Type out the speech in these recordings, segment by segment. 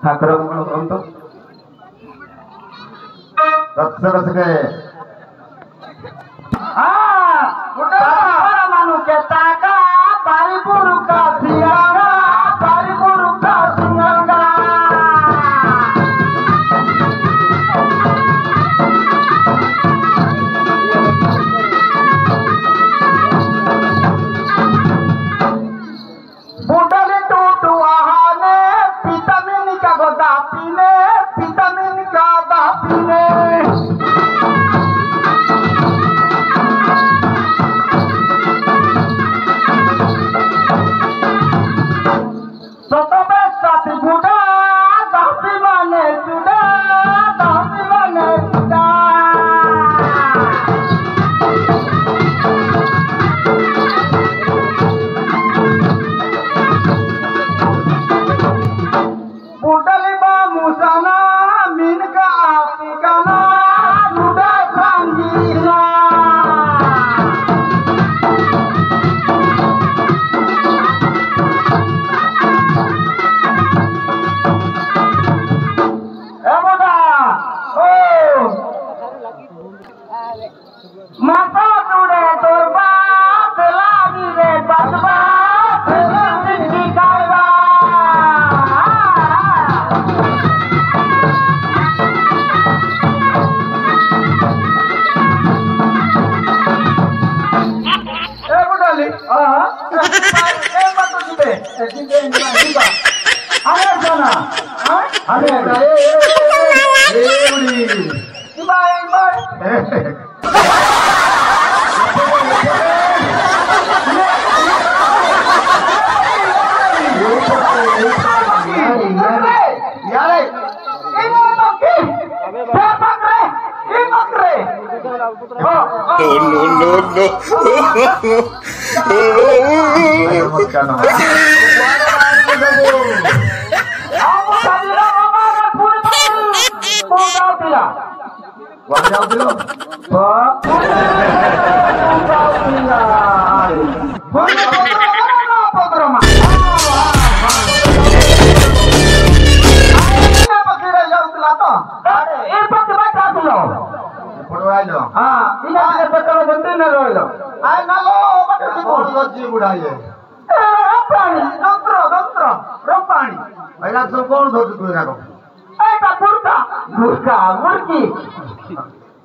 ठाकुर मानु के ताका परिपुर का सिंगा परिपुर का सिंगा बुडले टूटू आहाने विटामिन का गोदा पीने विटामिन का दा पीने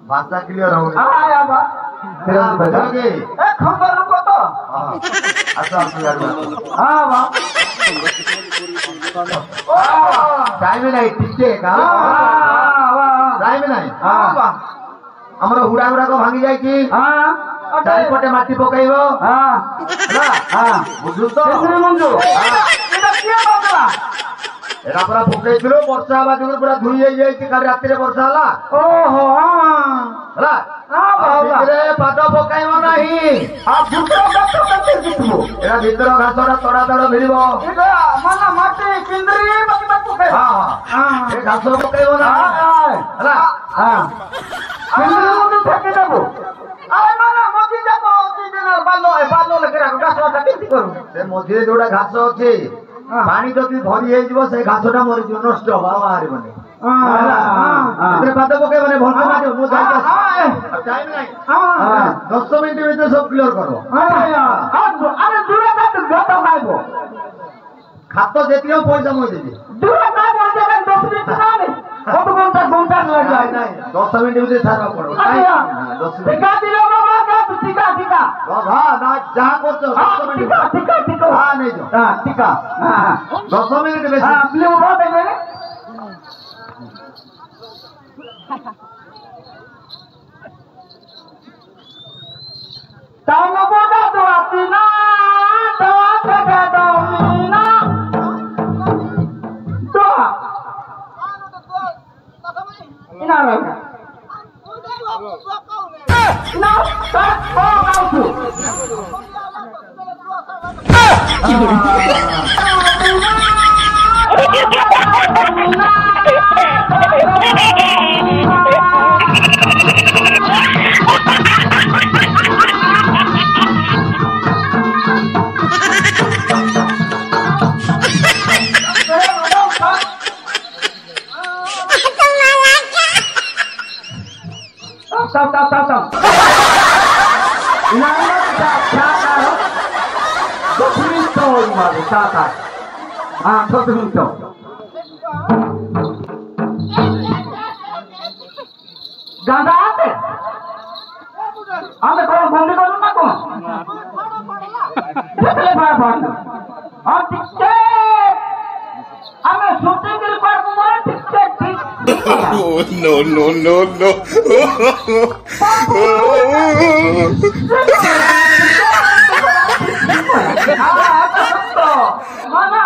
भाषा क्लियर हो टाइम नहीं टिके का टाइम नहीं हमर हुड़ा हुड़ा को भांगी जाय की चारिपटे माटी पकाइबो बुझु तो एरा पूरा पकैथिलो वर्षा हवा जो पूरा धुई जाई जाई काल रात रे वर्षा हला ओहो हला ଭିତରେ ପାଦ ପକାଇବ ନାହିଁ। ଭିତର ଘାସ କେତେ ଜିତିବ? ଏଟା ଭିତର ଘାସଟା ତଡ଼ା ତଡ଼ ମିଳିବ। ମାନେ ମାଟି କିନ୍ଦରି ପକେଇବ। ଏ ଘାସ ପକେଇବ ନା ହେଲା। କିନ୍ଦରି ଫେକିଦେବୁ। ମଝି ଯାକ ବାଲ ଲେଖେ ଘାସଟା କେମିତି କରୁ? ସେ ମଝିରେ ଯୋଉଟା ଘାସ ଅଛି ପାଣି ଯଦି ଭରି ହେଇଯିବ ସେ ଘାସଟା ମରିଯିବ, ନଷ୍ଟ ହବ, ଆଉ ବାହାରିବନି। ସେଥିରେ ପାଦ ପକେଇବନି, ଭଲ ମାରିବ। ମୁଁ ଯାଇକି ଟାଇମ୍ ନାହିଁ, 10 ମିନିଟ୍ ଭିତରେ ସବୁ କ୍ଲିୟର କର। ଖାତ ଯେତିକି ପଇସା ମୁଁ ଦେବି। 10 ମିନିଟ୍ ଭିତରେ ସାରିବାକୁ ପଡିବ। ଯାହା କରୁଛ 10 ମିନିଟ୍ ନେଇଯାଅ। 10 ମିନିଟ୍ ବେଶୀ। गांजा आते आते कौन घूमने करूँ ना कौन देखले भाई भाई और टिकट हमें शूटिंग के लिए मार ticket no no no no mana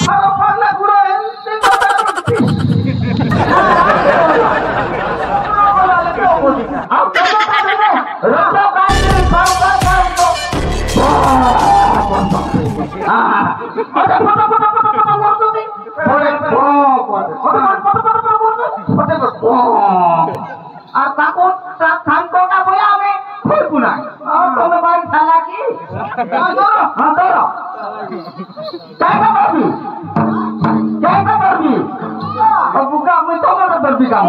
kalau parla guru ini buka mencoba berbika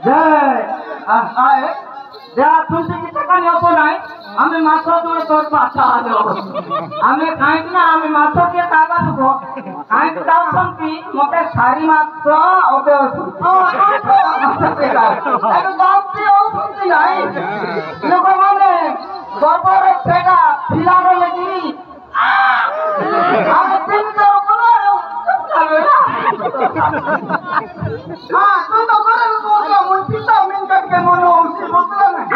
Jai, ah, eh, dia tunjuk kita kan yang হবো নাই আমি মাছ দিয়ে তোর বাচ্চা দেব আমি খাইছি না আমি মাছ দিয়ে খাইবা দেবো খাইতে যাচ্ছি মতে শাড়ি মাত্র ওতে নাই ଲୋକମାନେ ଗର୍ବରେ ପେଟା ପିଲାର ଲାଗି ଆମେ ତିନି ଜଣ हाँ तू तो करे बोल रहा हूँ पिता मिल करके मनो उसी बोतल में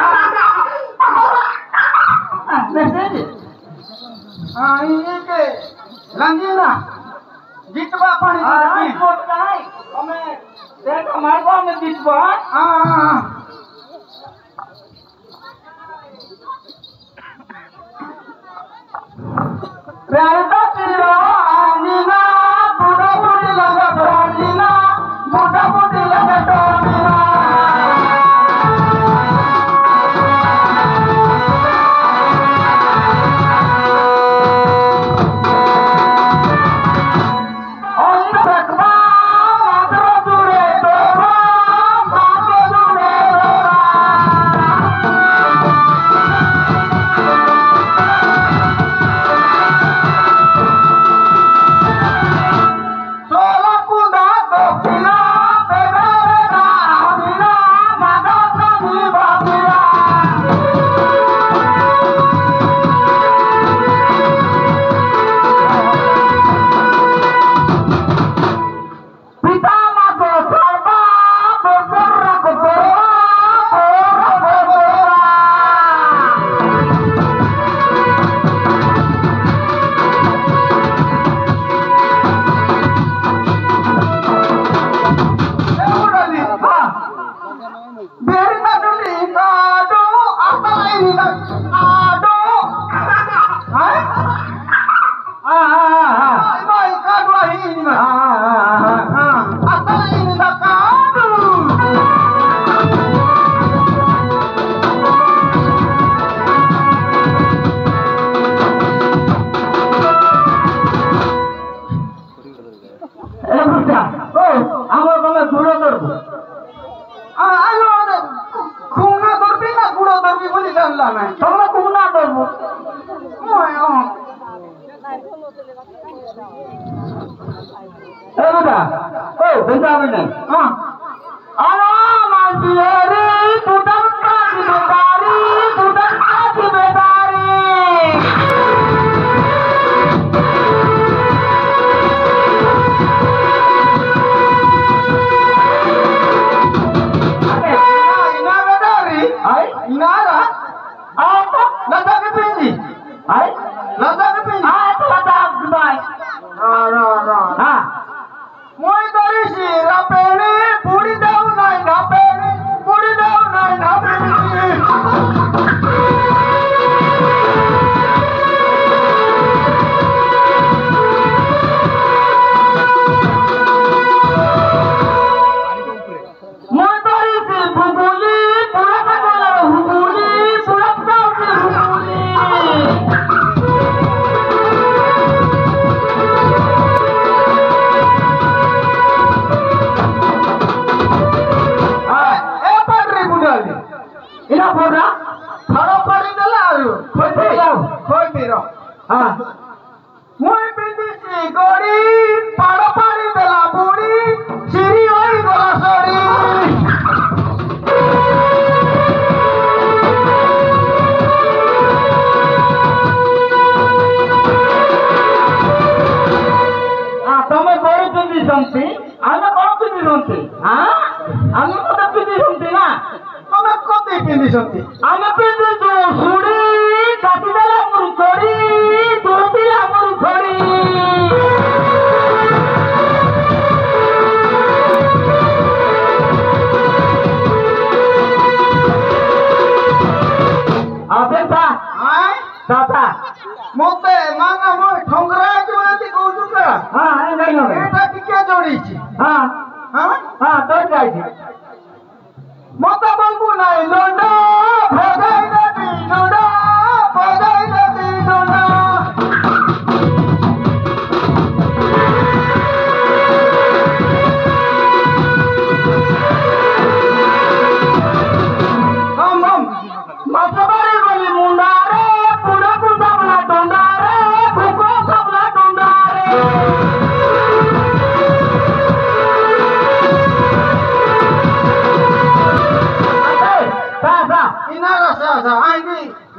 हाँ ये के रंगीना जितवा पानी हाँ बोल रहा है हमें देखा मारवा में जितवा हाँ हाँ प्यारे तो तेरा आनीना बुढ़ा बुढ़ी लगा बोलीना बुढ़ा बुढ़ी लगा डोलीना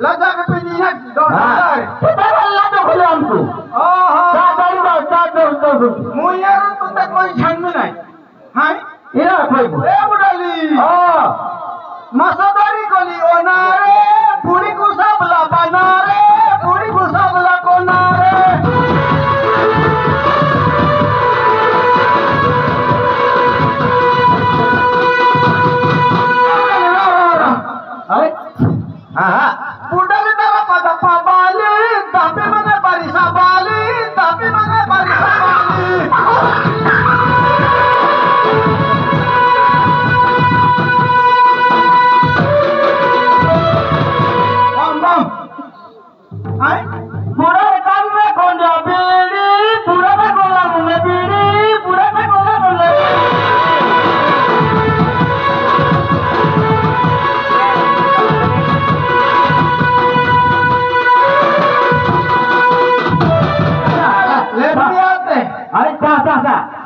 लजा के पीनी है kita Allah tu belum tu ओहो tahu मुया तो तक कोई छन में नहीं हां ina koi ए बुडाली oh मसदारी कोली ओनारे पूरी को सबला बनारे पूरी को सबला कोनारे बुडाली तेरा पदा पाबाली तापी मने बारिशा बाली तापी मने बारिशा बाली pura kan me konja biri pura me kola me biri pura me kola me अरे क्या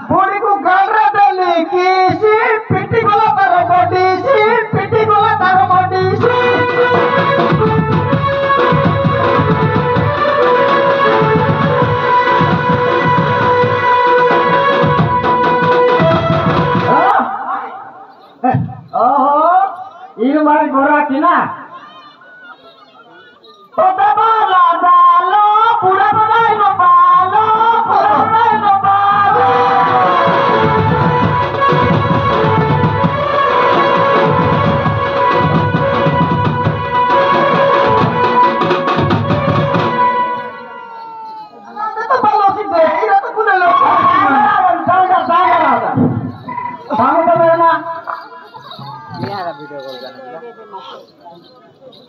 बॉडी को गालरा देले किसी पिटी गोला तार बॉडी सी पिटी गोला तार बॉडी सी ओहो ये मारी गोरा की ना तो दबाला डालो पूरा बनाई लो बालो पूरा बनाई लो बालो तो बालो सी दे इरा तो कुने लो सांग तो मेरा ना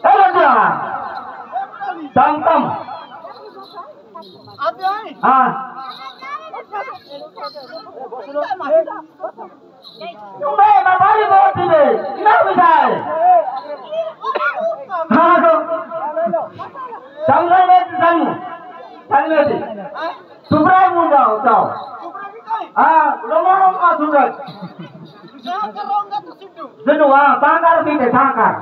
हेलो क्या तम हाँ मैं भाई बहुत ही ना बुझाए हाँ तो संग में सुब्राय मुंडा होता हाँ रोमा सुब्राय सिद्धू हाँ सांकार पीते सांकार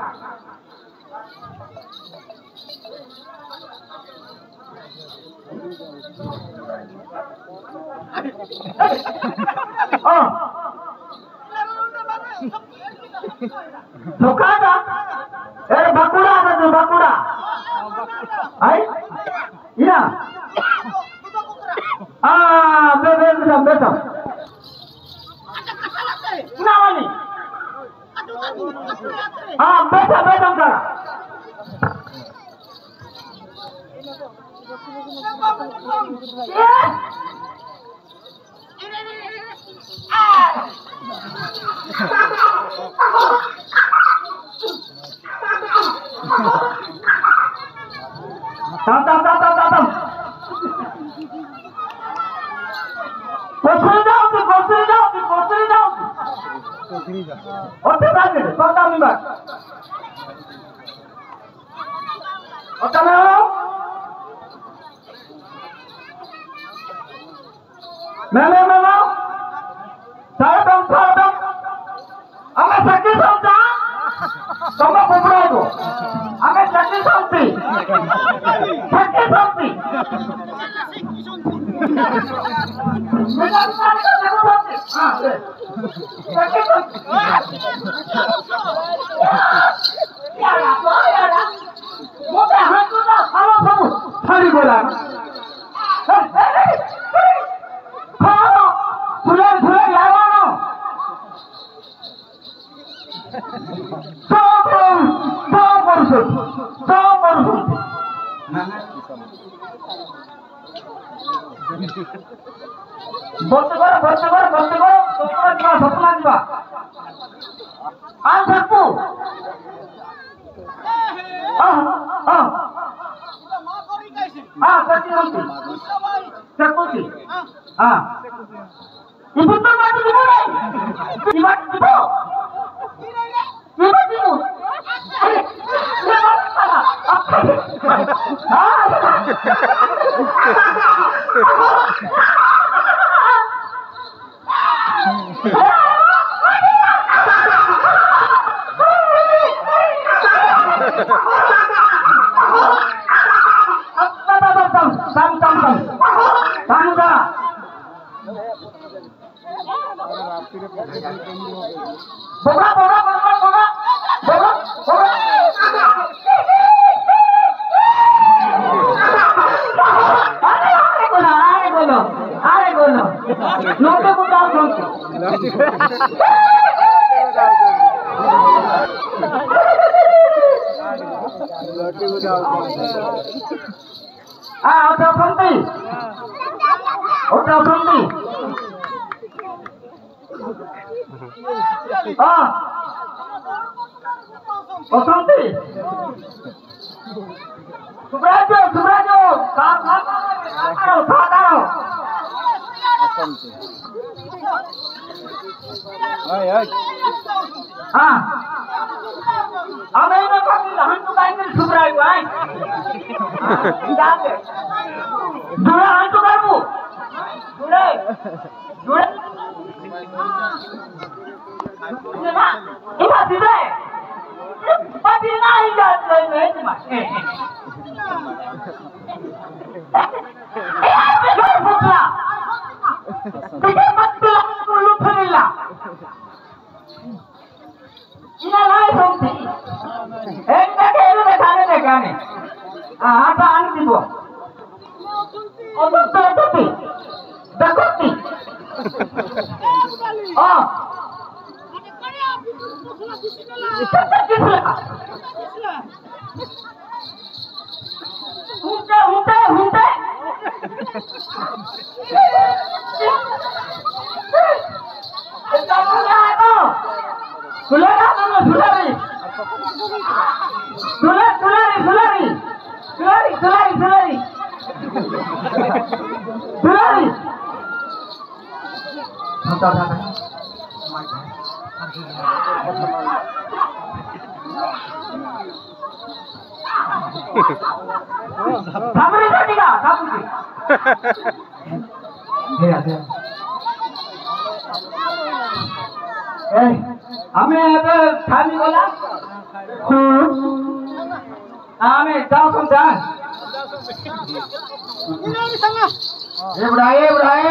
सुखाता अरे बकुड़ा आता तू बकुड़ा आई इना बेसम ना वाली हाँ बेसम करा Tam. Kosri daun. Otte bagi, kota mimbar. Otte mau? Mau. Saya dong. Ame sakit saja. Sama kubra itu. Ame sakit sampai. বলতে করো তোমার স্বপ্ন দিবা আর থাকবো ibu tuh mati di mana? Ibu. नोटे को डाल सुनते ওটা শুনতি ওটা শুনতি ও শুনতি সুব্রাজো সুব্রাজো খাও हाँ हमें ना कभी हम तो कहीं नहीं छुप रहा है जाके दूरा हम तो कर वो दूरे दूरे ना इधर सीधे पति ना ही जाते नहीं तुम्हारे यार मैं घर फुकला तुझे मत पिला कुल्लू फिरिला इना लाए सोती एक देखे खाने दे गाने आटा आन दीबो ओ तो टोपी देखोती ओ हुंटे हुंटे हुंटे इतना बोला है तो सुलेगा तो सुलेरी सुलेरी सुलेरी सुलेरी सुलेरी सुलेरी सुलेरी हटा हटा सामने जाएगा सामने दे दे हमें अब खाली बोला हमें जाओ तुम जान ये बुढ़ाए बुढ़ाए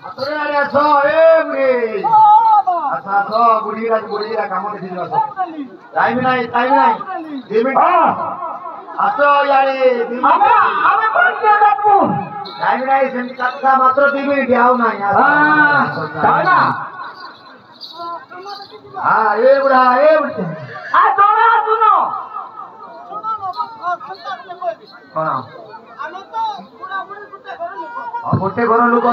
अतरे अरे असो ए बुढ़ी अच्छा असो बुढ़ी का काम देखि जाओ टाइम नहीं 2 मिनट असो यारे हमें बोल के रखू टाइम नहीं सेंटी का मात्र 2 मिनट आओ ना यार जाना हां ए बुढ़ा आ दोनों सुनो कौन आलो तो बुढ़ा बुढ़ी गोटे घर लोक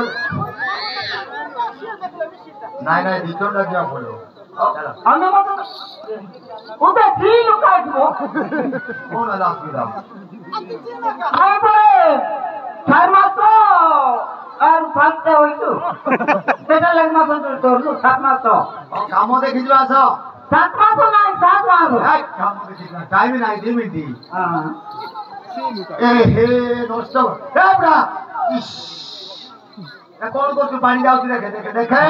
नहीं नहीं दिजन लगे बोलो हमें मत उधर थ्री लोग आइबो कौन है असुविधा आइ परे छाय मास और फालते होइतु बेटा लग मास तो 7 मास काम देखि जो आस 7 मास नहीं 7 मास काम देखि टाइम नहीं 2 मिनिट हां ए हे नष्ट ए बड़ा इस ए कौन को तू पानी जाउती देखे देखे देखे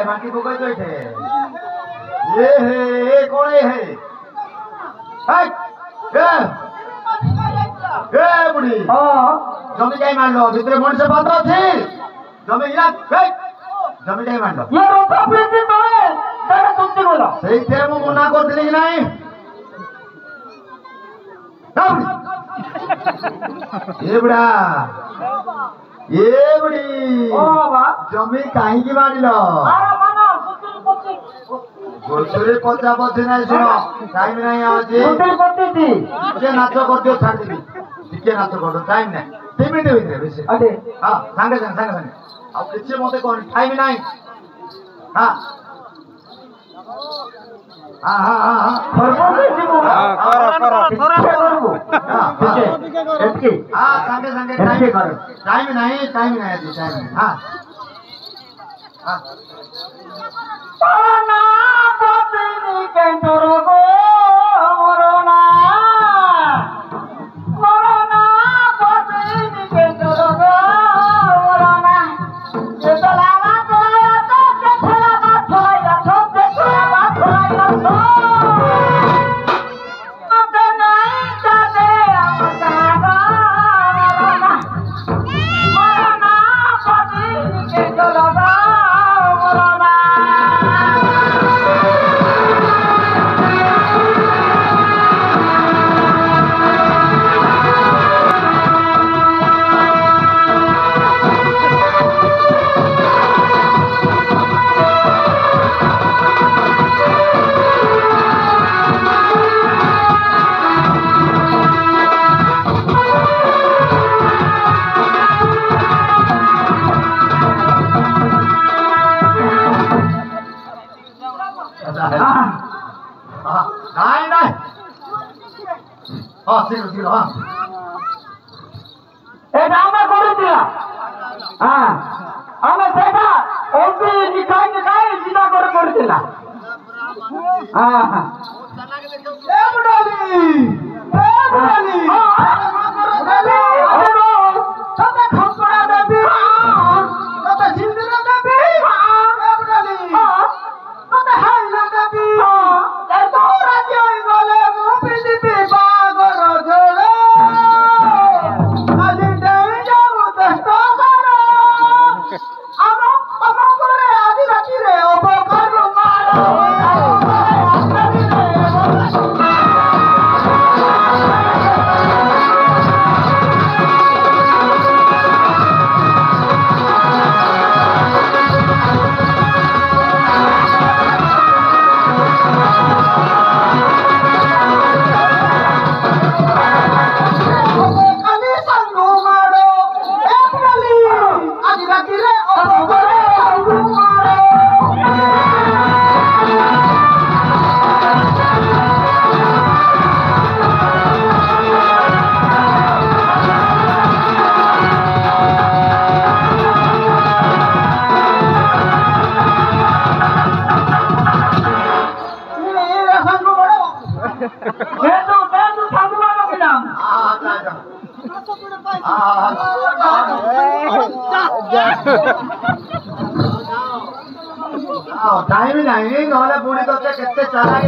माटी पकई तो थे ए हे ए कौन है ए बुढ़ी जमी जाई मान लो भितरे मनुष्य पात्र अछि जमी इला जमी जाई मान लो ये रोटा प्रीति तो है तेरे सुनती बोलो सही थे मु मना कर दिली कि नहीं ये बड़ा ये बड़ी ओ बा जमी काहे की मारिल आरा माना सुतरी पत्ती गोसरे पचा पचे नहीं सुनो टाइम नहीं आजे सुतरी पत्ती थी के नाच कर दियो छाड़ देबी के नाच कर दो टाइम नहीं 2 मिनिट होइते बेसी अरे हां संगे अब किछे मते कोन टाइम नहीं हां हां खरबो जीवो हां करो थोड़ा करबो हां एतकी हां संगे टाइम नहीं टाइम हां हां पाना पतिनी के तोरगो मरना पतिनी के तोरगो मरना ये तो लावा तो के थला बात थोड़ा छोड़ दे थोड़ा बात थोड़ा मते नहीं जाने मरना पतिनी के तोरगो मरना হ্যাঁ ঠিক ঠিক হ্যাঁ এটা আমরা করেছিলাম হ্যাঁ আমরা সেটা অল্পি নিখাই নিখাই জিনা করে করেছিলাম হ্যাঁ হ্যাঁ टाइम नहीं नहले बुढ़ी तो केते चला